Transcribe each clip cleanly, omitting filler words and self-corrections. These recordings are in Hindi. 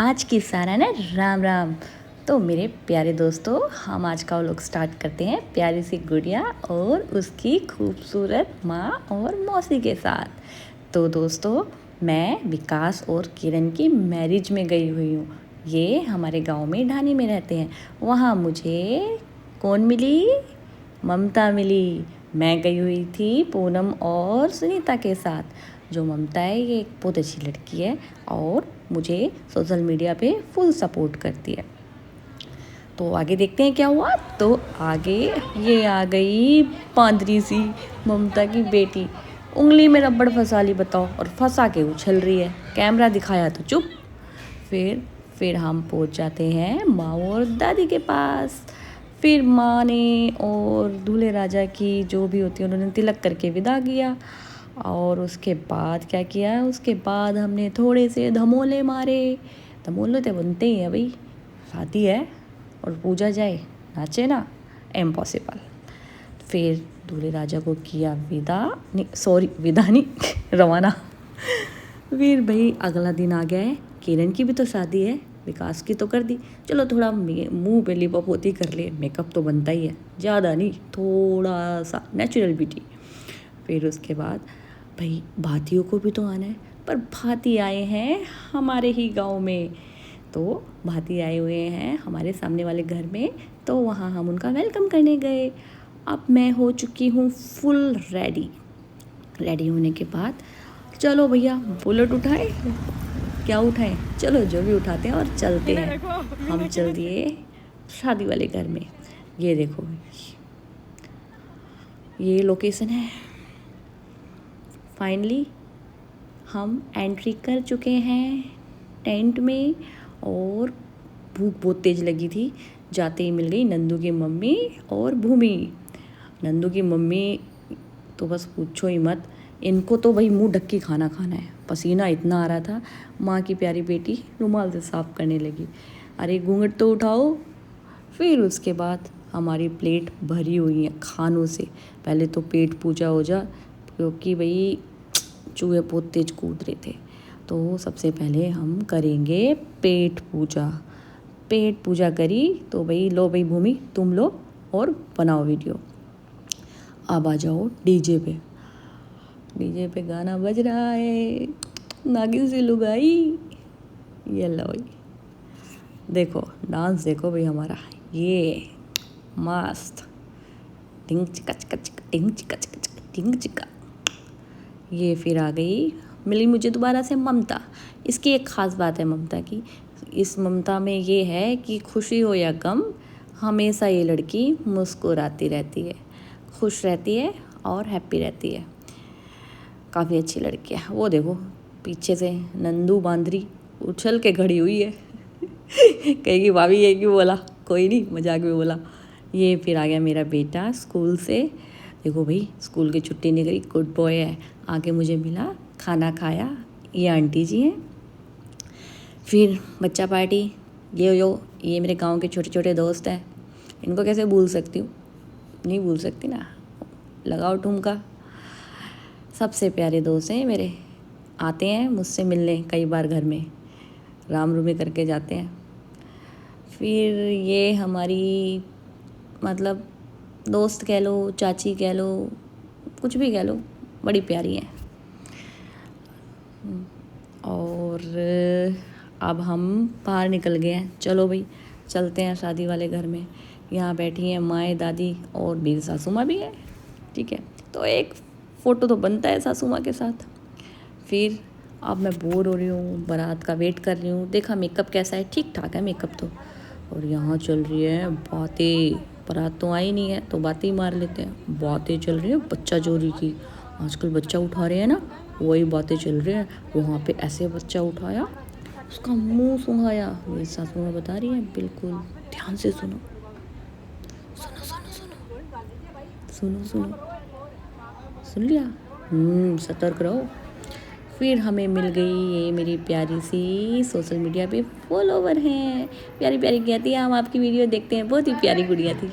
आज की सारा ना राम राम। तो मेरे प्यारे दोस्तों, हम आज का व्लॉग स्टार्ट करते हैं प्यारी सी गुड़िया और उसकी खूबसूरत माँ और मौसी के साथ। तो दोस्तों, मैं विकास और किरण की मैरिज में गई हुई हूँ। ये हमारे गांव में ढानी में रहते हैं। वहाँ मुझे कौन मिली? ममता मिली। मैं गई हुई थी पूनम और सुनीता के साथ। जो ममता है ये एक बहुत अच्छी लड़की है और मुझे सोशल मीडिया पे फुल सपोर्ट करती है। तो आगे देखते हैं क्या हुआ। तो आगे ये आ गई पांदरी सी ममता की बेटी, उंगली में रबड़ फंसा ली बताओ, और फंसा के उछल रही है। कैमरा दिखाया तो चुप। फिर हम पहुंच जाते हैं माँ और दादी के पास। फिर माँ ने और दूल्हे राजा की जो भी होती है उन्होंने तिलक करके विदा किया। और उसके बाद क्या किया, उसके बाद हमने थोड़े से धमोले मारे। धमोले तो बनते ही हैं भाई, शादी है और पूजा जाए, नाचे ना, इम्पॉसिबल। फिर दूल्हे राजा को किया विदा, नहीं सॉरी विदा नहीं रवाना। फिर भाई अगला दिन आ गया है। किरण की भी तो शादी है, विकास की तो कर दी, चलो थोड़ा मुंह पे लिप पोती कर ले, मेकअप तो बनता ही है, ज़्यादा नहीं, थोड़ा सा नेचुरल ब्यूटी। फिर उसके बाद भाई भातियों को भी तो आना है, पर भाती आए हैं हमारे ही गांव में। तो भाती आए हुए हैं हमारे सामने वाले घर में, तो वहाँ हम उनका वेलकम करने गए। अब मैं हो चुकी हूँ फुल रेडी होने के बाद चलो भैया बुलेट उठाए, क्या उठाएं, चलो जो भी उठाते हैं और चलते हैं। हम चल दिए शादी वाले घर में। ये देखो, ये लोकेशन है। फाइनली हम एंट्री कर चुके हैं टेंट में, और भूख बहुत तेज़ लगी थी। जाते ही मिल गई नंदू की मम्मी और भूमि। नंदू की मम्मी तो बस पूछो ही मत, इनको तो भाई मुंह ढक के खाना खाना है, पसीना इतना आ रहा था। माँ की प्यारी बेटी रुमाल से साफ करने लगी, अरे घूंघट तो उठाओ। फिर उसके बाद हमारी प्लेट भरी हुई है खानों से। पहले तो पेट पूजा हो जा, क्योंकि भाई चूहे बहुत तेज कूद रहे थे। तो सबसे पहले हम करेंगे पेट पूजा। पेट पूजा करी तो भाई लो भाई भूमि तुम लो और बनाओ वीडियो। अब आ जाओ डीजे पे गाना बज रहा है, नागिन सी लुगाई। ये लो भाई, देखो डांस देखो भाई हमारा, ये मस्त टिंग चिका चिका चिका टिंग चिका चिका चिका टिंग चिका। ये फिर आ गई, मिली मुझे दोबारा से ममता। इसकी एक ख़ास बात है ममता की, इस ममता में ये है कि खुशी हो या गम, हमेशा ये लड़की मुस्कुराती रहती है, खुश रहती है और हैप्पी रहती है। काफ़ी अच्छी लड़की है। वो देखो पीछे से नंदू बांदरी उछल के खड़ी हुई है। कहेगी भाभी ये क्यों बोला, कोई नहीं मजाक में बोला। ये फिर आ गया मेरा बेटा स्कूल से। देखो भाई स्कूल की छुट्टी निकली, गुड बॉय है, आके मुझे मिला, खाना खाया। ये आंटी जी हैं। फिर बच्चा पार्टी, ये मेरे गांव के छोटे छोटे दोस्त हैं, इनको कैसे भूल सकती हूँ, नहीं भूल सकती ना, लगाओ ठुमका। सबसे प्यारे दोस्त हैं मेरे, आते हैं मुझसे मिलने कई बार घर में, राम रूमी करके जाते हैं। फिर ये हमारी मतलब दोस्त कह लो, चाची कह लो, कुछ भी कह लो, बड़ी प्यारी हैं। और अब हम बाहर निकल गए हैं, चलो भाई चलते हैं शादी वाले घर में। यहाँ बैठी हैं माएँ दादी और मेरी सासू माँ भी है, ठीक है। तो एक फ़ोटो तो बनता है सासू माँ के साथ। फिर अब मैं बोर हो रही हूँ, बारात का वेट कर रही हूँ। देखा मेकअप कैसा है, ठीक ठाक है मेकअप तो। और यहाँ चल रही है बातें, बारात तो आई नहीं है तो बातें ही मार लेते हैं। बातें चल रही है बच्चा चोरी की, आजकल बच्चा उठा रहे हैं ना, वही बातें चल रही हैं। वहाँ पे ऐसे बच्चा उठाया, उसका मुंह सुंघाया। मेरी सासू माँ बता रही है, बिल्कुल ध्यान से सुनो, सुनो सुनो सुनो सुनो सुनो, सुन लिया, सतर्क रहो। फिर हमें मिल गई ये मेरी प्यारी सी सोशल मीडिया पे फॉलोवर हैं, प्यारी प्यारी कहती है हम आपकी वीडियो देखते हैं, बहुत ही प्यारी गुड़िया थी।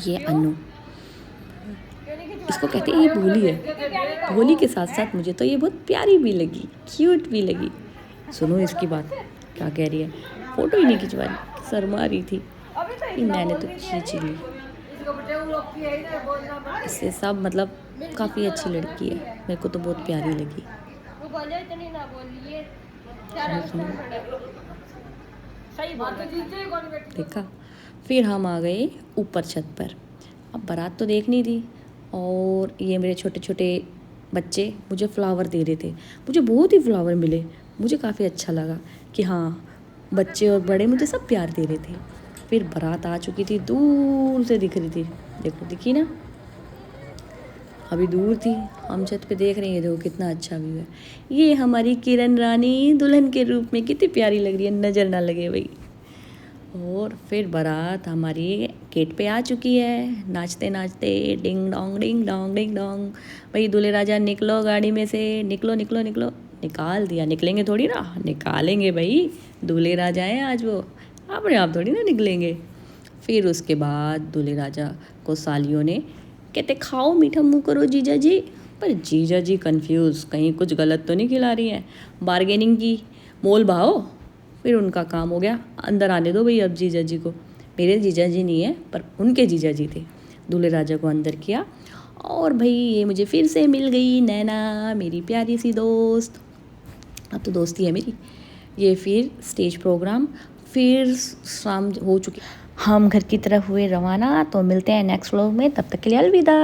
ये अनु, इसको कहते हैं ये भोली है। भोली के साथ साथ मुझे तो ये बहुत प्यारी भी लगी, क्यूट भी लगी। सुनो इसकी बात, क्या कह रही है, फ़ोटो ही नहीं खिंचवा रही, शर्मा रही थी। फिर मैंने तो खींच ली। इससे सब मतलब काफ़ी अच्छी लड़की है, मेरे को तो बहुत प्यारी लगी। देखा। फिर हम आ गए ऊपर छत पर। अब बारात तो देखनी थी और ये मेरे छोटे छोटे बच्चे मुझे फ्लावर दे रहे थे। मुझे बहुत ही फ्लावर मिले, मुझे काफ़ी अच्छा लगा कि हाँ, बच्चे और बड़े मुझे सब प्यार दे रहे थे। फिर बारात आ चुकी थी, दूर से दिख रही थी, देखो दिखी ना, अभी दूर थी, हम छत पे देख रहे हैं। देखो कितना अच्छा व्यू है। ये हमारी किरण रानी दुल्हन के रूप में कितनी प्यारी लग रही है, नज़र ना लगे भाई। और फिर बारात हमारी गेट पे आ चुकी है, नाचते नाचते ding dong ding dong ding dong. भाई दूल्हे राजा निकलो गाड़ी में से, निकलो निकलो निकलो। निकाल दिया, निकलेंगे थोड़ी ना, निकालेंगे भाई, दूल्हे राजा हैं आज वो, अपने आप थोड़ी ना निकलेंगे। फिर उसके बाद दूल्हे राजा को सालियों ने कहते खाओ मीठा मुँह करो जीजा जी। पर जीजा जी कन्फ्यूज़, कहीं कुछ गलत तो नहीं खिला रही हैं। बार्गेनिंग की, मोल भाव। फिर उनका काम हो गया, अंदर आने दो भाई अब जीजा जी को। मेरे जीजा जी नहीं है पर उनके जीजा जी थे। दूल्हे राजा को अंदर किया और भाई ये मुझे फिर से मिल गई नैना, मेरी प्यारी सी दोस्त। अब तो दोस्ती है मेरी। ये फिर स्टेज प्रोग्राम फिर शाम हो चुकी, हम घर की तरफ हुए रवाना। तो मिलते हैं नेक्स्ट व्लॉग में, तब तक के लिए अलविदा।